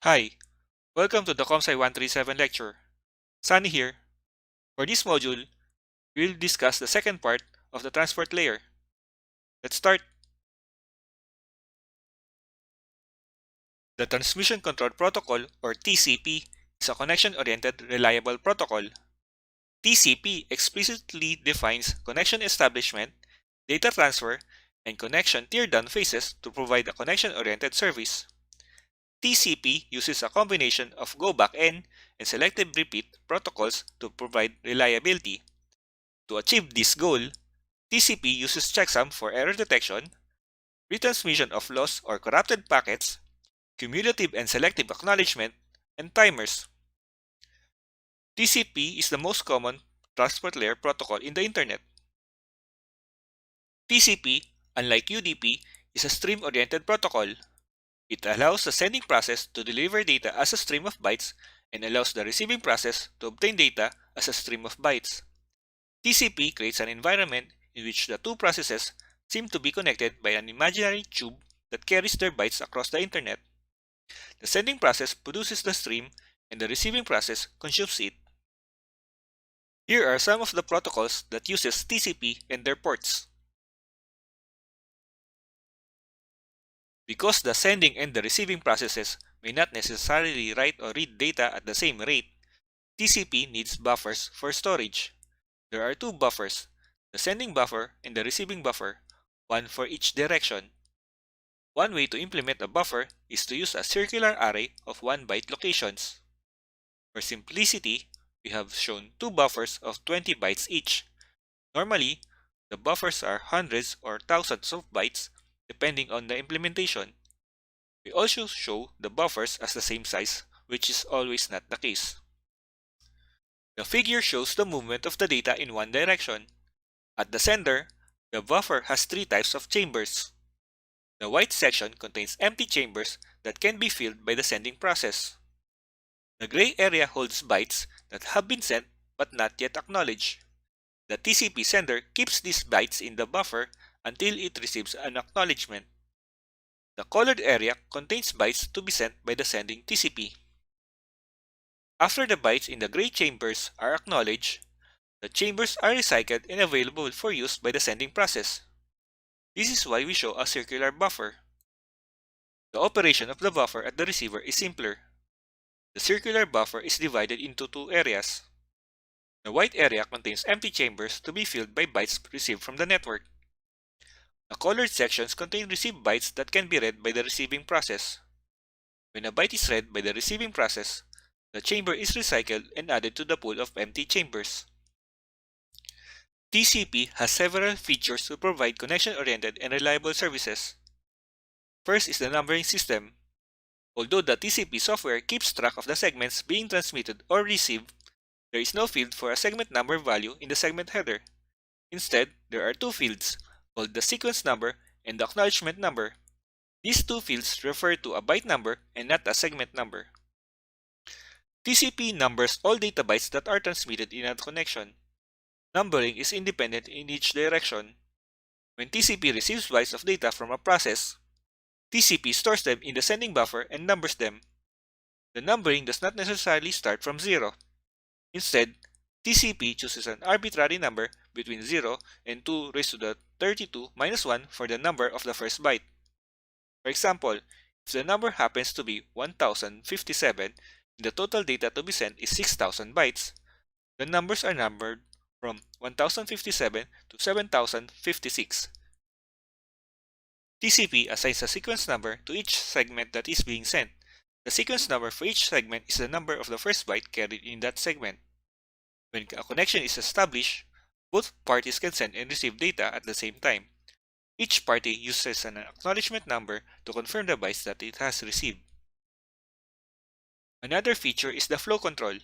Hi, welcome to the ComSci 137 lecture. Sunny here. For this module, we'll discuss the second part of the transport layer. Let's start. The Transmission Control Protocol, or TCP, is a connection-oriented reliable protocol. TCP explicitly defines connection establishment, data transfer, and connection teardown phases to provide a connection-oriented service. TCP uses a combination of go-back-N and selective repeat protocols to provide reliability. To achieve this goal, TCP uses checksum for error detection, retransmission of lost or corrupted packets, cumulative and selective acknowledgement, and timers. TCP is the most common transport layer protocol in the Internet. TCP, unlike UDP, is a stream-oriented protocol. It allows the sending process to deliver data as a stream of bytes and allows the receiving process to obtain data as a stream of bytes. TCP creates an environment in which the two processes seem to be connected by an imaginary tube that carries their bytes across the Internet. The sending process produces the stream and the receiving process consumes it. Here are some of the protocols that uses TCP and their ports. Because the sending and the receiving processes may not necessarily write or read data at the same rate, TCP needs buffers for storage. There are two buffers, the sending buffer and the receiving buffer, one for each direction. One way to implement a buffer is to use a circular array of 1-byte locations. For simplicity, we have shown two buffers of 20 bytes each. Normally, the buffers are hundreds or thousands of bytes depending on the implementation. We also show the buffers as the same size, which is always not the case. The figure shows the movement of the data in one direction. At the sender, the buffer has three types of chambers. The white section contains empty chambers that can be filled by the sending process. The gray area holds bytes that have been sent but not yet acknowledged. The TCP sender keeps these bytes in the buffer until it receives an acknowledgement. The colored area contains bytes to be sent by the sending TCP. After the bytes in the gray chambers are acknowledged, the chambers are recycled and available for use by the sending process. This is why we show a circular buffer. The operation of the buffer at the receiver is simpler. The circular buffer is divided into two areas. The white area contains empty chambers to be filled by bytes received from the network. The colored sections contain received bytes that can be read by the receiving process. When a byte is read by the receiving process, the chamber is recycled and added to the pool of empty chambers. TCP has several features to provide connection-oriented and reliable services. First is the numbering system. Although the TCP software keeps track of the segments being transmitted or received, there is no field for a segment number value in the segment header. Instead, there are two fields, called the sequence number and the acknowledgement number. These two fields refer to a byte number and not a segment number. TCP numbers all data bytes that are transmitted in a connection. Numbering is independent in each direction. When TCP receives bytes of data from a process, TCP stores them in the sending buffer and numbers them. The numbering does not necessarily start from 0. Instead, TCP chooses an arbitrary number between 0 and 2 raised to the 32 minus 1 for the number of the first byte. For example, if the number happens to be 1057 and the total data to be sent is 6000 bytes, the numbers are numbered from 1057 to 7056. TCP assigns a sequence number to each segment that is being sent. The sequence number for each segment is the number of the first byte carried in that segment. When a connection is established, both parties can send and receive data at the same time. Each party uses an acknowledgement number to confirm the bytes that it has received. Another feature is the flow control.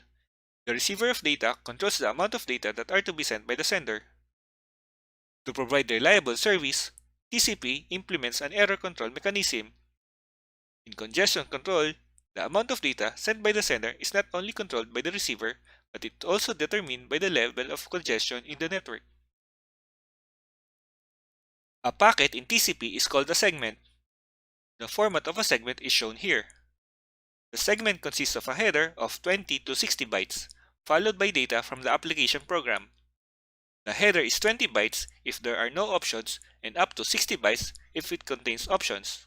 The receiver of data controls the amount of data that are to be sent by the sender. To provide reliable service, TCP implements an error control mechanism. In congestion control, the amount of data sent by the sender is not only controlled by the receiver, but it is also determined by the level of congestion in the network. A packet in TCP is called a segment. The format of a segment is shown here. The segment consists of a header of 20 to 60 bytes, followed by data from the application program. The header is 20 bytes if there are no options and up to 60 bytes if it contains options.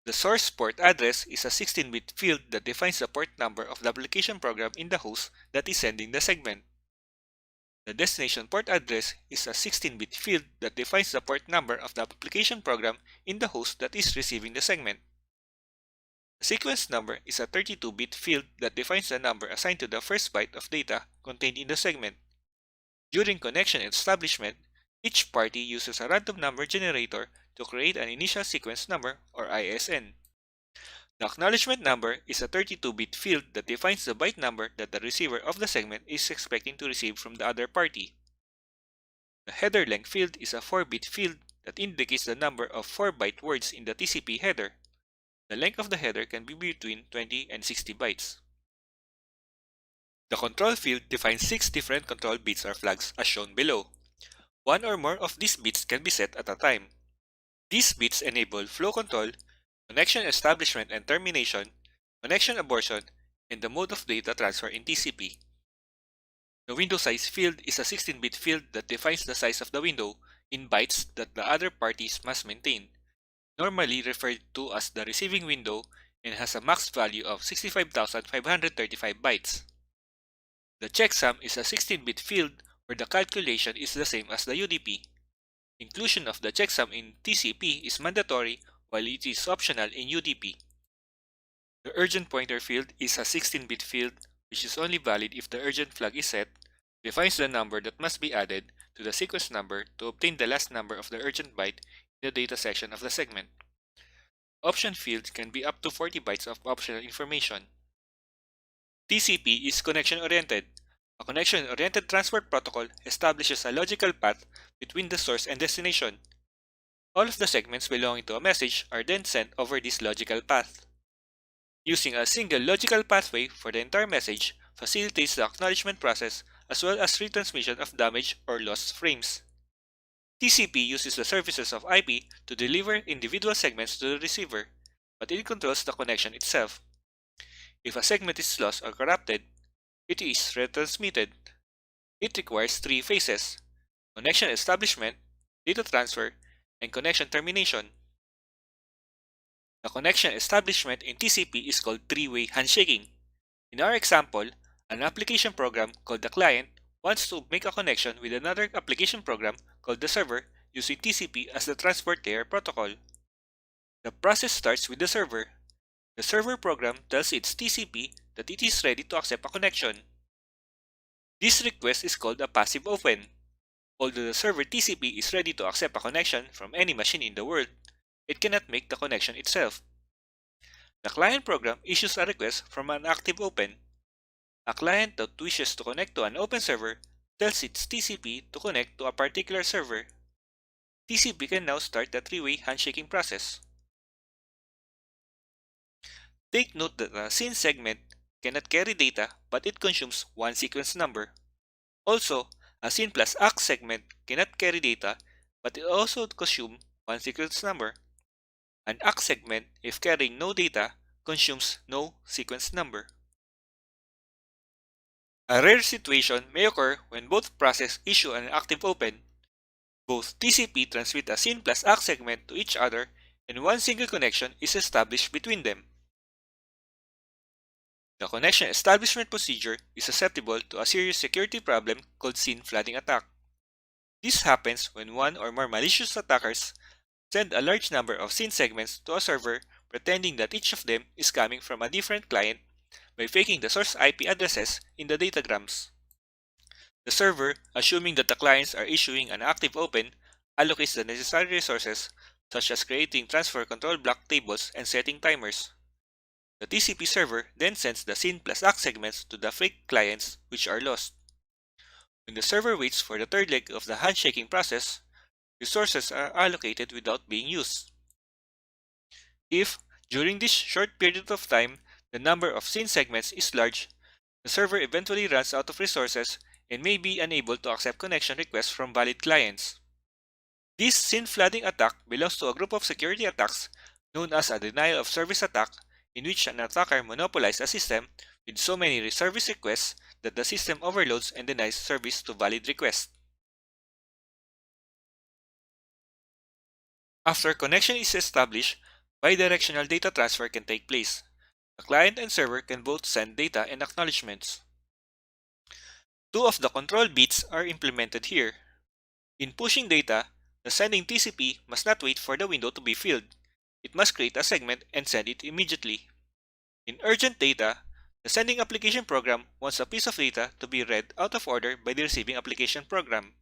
The source port address is a 16-bit field that defines the port number of the application program in the host that is sending the segment. The destination port address is a 16-bit field that defines the port number of the application program in the host that is receiving the segment. The sequence number is a 32-bit field that defines the number assigned to the first byte of data contained in the segment. During connection establishment, each party uses a random number generator to create an initial sequence number or ISN. The acknowledgement number is a 32-bit field that defines the byte number that the receiver of the segment is expecting to receive from the other party. The header length field is a 4-bit field that indicates the number of 4-byte words in the TCP header. The length of the header can be between 20 and 60 bytes. The control field defines 6 different control bits or flags as shown below. One or more of these bits can be set at a time. These bits enable flow control, connection establishment and termination, connection abortion, and the mode of data transfer in TCP. The window size field is a 16-bit field that defines the size of the window in bytes that the other parties must maintain, normally referred to as the receiving window, and has a max value of 65,535 bytes. The checksum is a 16-bit field where the calculation is the same as the UDP. Inclusion of the checksum in TCP is mandatory while it is optional in UDP. The urgent pointer field is a 16-bit field which is only valid if the urgent flag is set, defines the number that must be added to the sequence number to obtain the last number of the urgent byte in the data section of the segment. Option fields can be up to 40 bytes of optional information. TCP is connection-oriented. A connection-oriented transport protocol establishes a logical path between the source and destination. All of the segments belonging to a message are then sent over this logical path. Using a single logical pathway for the entire message facilitates the acknowledgement process as well as retransmission of damaged or lost frames. TCP uses the services of IP to deliver individual segments to the receiver, but it controls the connection itself. If a segment is lost or corrupted, it is retransmitted. It requires 3 phases: connection establishment, data transfer, and connection termination. The connection establishment in TCP is called three-way handshaking. In our example, an application program called the client wants to make a connection with another application program called the server using TCP as the transport layer protocol. The process starts with the server. The server program tells its TCP that it is ready to accept a connection. This request is called a passive open. Although the server TCP is ready to accept a connection from any machine in the world, it cannot make the connection itself. The client program issues a request from an active open. A client that wishes to connect to an open server tells its TCP to connect to a particular server. TCP can now start the three-way handshaking process. Take note that a SYN segment cannot carry data, but it consumes one sequence number. Also, a SYN plus ACK segment cannot carry data, but it also consumes one sequence number. An ACK segment, if carrying no data, consumes no sequence number. A rare situation may occur when both processes issue an active open. Both TCP transmit a SYN plus ACK segment to each other, and one single connection is established between them. The connection establishment procedure is susceptible to a serious security problem called SYN flooding attack. This happens when one or more malicious attackers send a large number of SYN segments to a server pretending that each of them is coming from a different client by faking the source IP addresses in the datagrams. The server, assuming that the clients are issuing an active open, allocates the necessary resources such as creating transfer control block tables and setting timers. The TCP server then sends the SYN plus ACK segments to the fake clients, which are lost. When the server waits for the third leg of the handshaking process, resources are allocated without being used. If, during this short period of time, the number of SYN segments is large, the server eventually runs out of resources and may be unable to accept connection requests from valid clients. This SYN flooding attack belongs to a group of security attacks known as a denial of service attack in which an attacker monopolizes a system with so many service requests that the system overloads and denies service to valid requests. After connection is established, bidirectional data transfer can take place. The client and server can both send data and acknowledgements. Two of the control bits are implemented here. In pushing data, the sending TCP must not wait for the window to be filled. It must create a segment and send it immediately. In urgent data, the sending application program wants a piece of data to be read out of order by the receiving application program.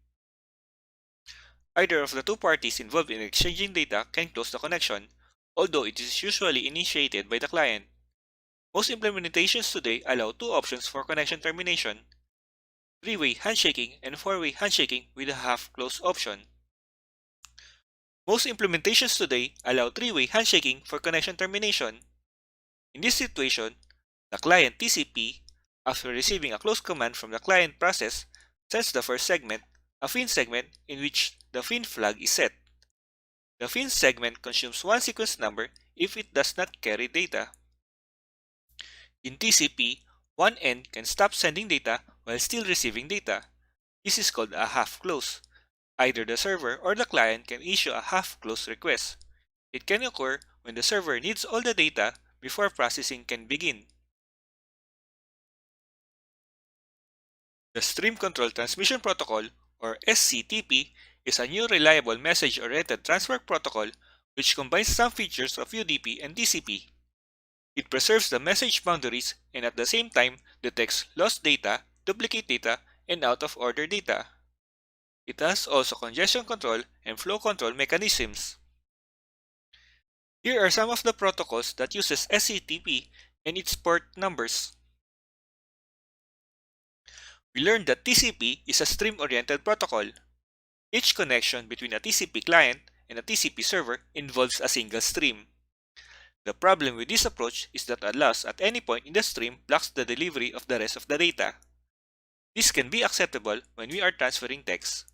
Either of the two parties involved in exchanging data can close the connection, although it is usually initiated by the client. Most implementations today allow two options for connection termination: three-way handshaking and four-way handshaking with a half-close option. Most implementations today allow three-way handshaking for connection termination. In this situation, the client TCP, after receiving a close command from the client process, sends the first segment, a FIN segment in which the FIN flag is set. The FIN segment consumes one sequence number if it does not carry data. In TCP, one end can stop sending data while still receiving data. This is called a half-close. Either the server or the client can issue a half-close request. It can occur when the server needs all the data before processing can begin. The Stream Control Transmission Protocol, or SCTP, is a new reliable message-oriented transfer protocol which combines some features of UDP and TCP. It preserves the message boundaries and at the same time detects lost data, duplicate data, and out-of-order data. It has also congestion control and flow control mechanisms. Here are some of the protocols that uses SCTP and its port numbers. We learned that TCP is a stream-oriented protocol. Each connection between a TCP client and a TCP server involves a single stream. The problem with this approach is that a loss at any point in the stream blocks the delivery of the rest of the data. This can be acceptable when we are transferring text.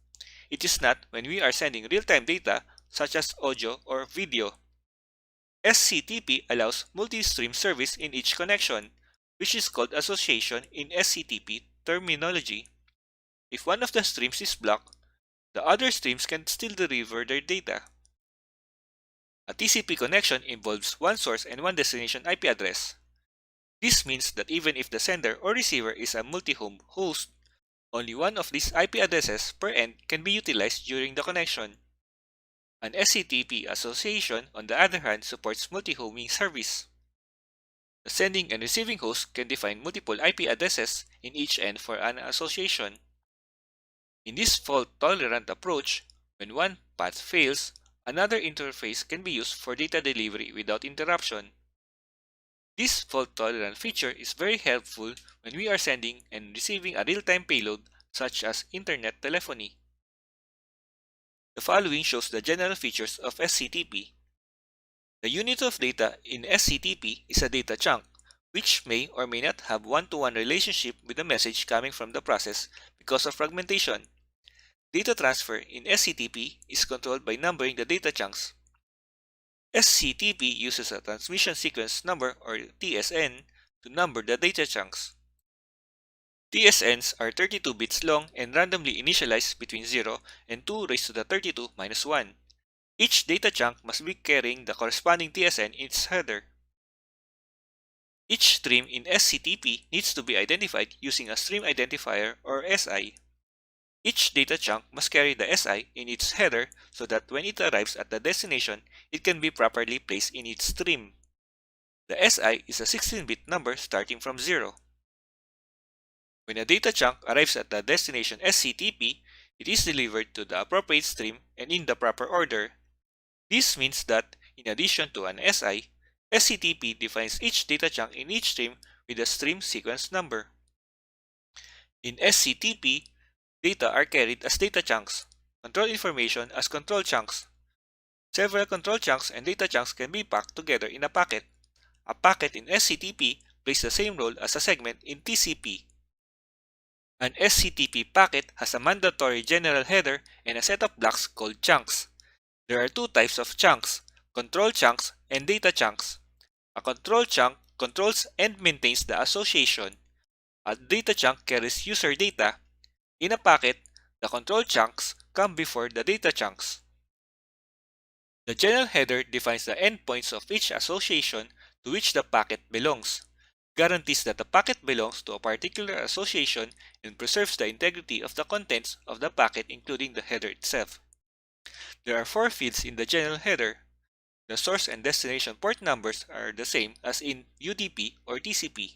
It is not when we are sending real-time data such as audio or video. SCTP allows multi-stream service in each connection, which is called association in SCTP terminology. If one of the streams is blocked, the other streams can still deliver their data. A TCP connection involves one source and one destination IP address. This means that even if the sender or receiver is a multi-home host, only one of these IP addresses per end can be utilized during the connection. An SCTP association, on the other hand, supports multi-homing service. The sending and receiving host can define multiple IP addresses in each end for an association. In this fault-tolerant approach, when one path fails, another interface can be used for data delivery without interruption. This fault-tolerant feature is very helpful when we are sending and receiving a real-time payload such as internet telephony. The following shows the general features of SCTP. The unit of data in SCTP is a data chunk, which may or may not have one-to-one relationship with the message coming from the process because of fragmentation. Data transfer in SCTP is controlled by numbering the data chunks. SCTP uses a transmission sequence number, or TSN, to number the data chunks. TSNs are 32 bits long and randomly initialized between 0 and 2 raised to the 32 minus 1. Each data chunk must be carrying the corresponding TSN in its header. Each stream in SCTP needs to be identified using a stream identifier, or SI. Each data chunk must carry the SI in its header so that when it arrives at the destination, it can be properly placed in its stream. The SI is a 16-bit number starting from 0. When a data chunk arrives at the destination SCTP, it is delivered to the appropriate stream and in the proper order. This means that, in addition to an SI, SCTP defines each data chunk in each stream with a stream sequence number. In SCTP, data are carried as data chunks, control information as control chunks. Several control chunks and data chunks can be packed together in a packet. A packet in SCTP plays the same role as a segment in TCP. An SCTP packet has a mandatory general header and a set of blocks called chunks. There are two types of chunks: control chunks and data chunks. A control chunk controls and maintains the association. A data chunk carries user data. In a packet, the control chunks come before the data chunks. The general header defines the endpoints of each association to which the packet belongs, guarantees that the packet belongs to a particular association, and preserves the integrity of the contents of the packet including the header itself. There are 4 fields in the general header. The source and destination port numbers are the same as in UDP or TCP.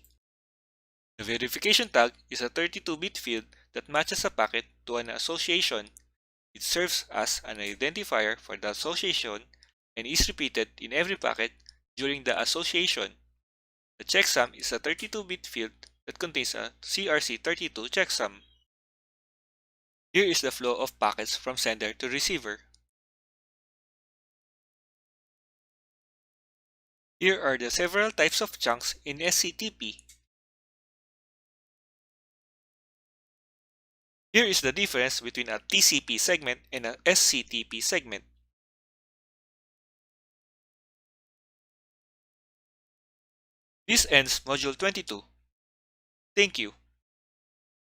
The verification tag is a 32-bit field that matches a packet to an association. It serves as an identifier for the association and is repeated in every packet during the association. The checksum is a 32-bit field that contains a CRC32 checksum. Here is the flow of packets from sender to receiver. Here are the several types of chunks in SCTP. Here is the difference between a TCP segment and a SCTP segment. This ends Module 22. Thank you.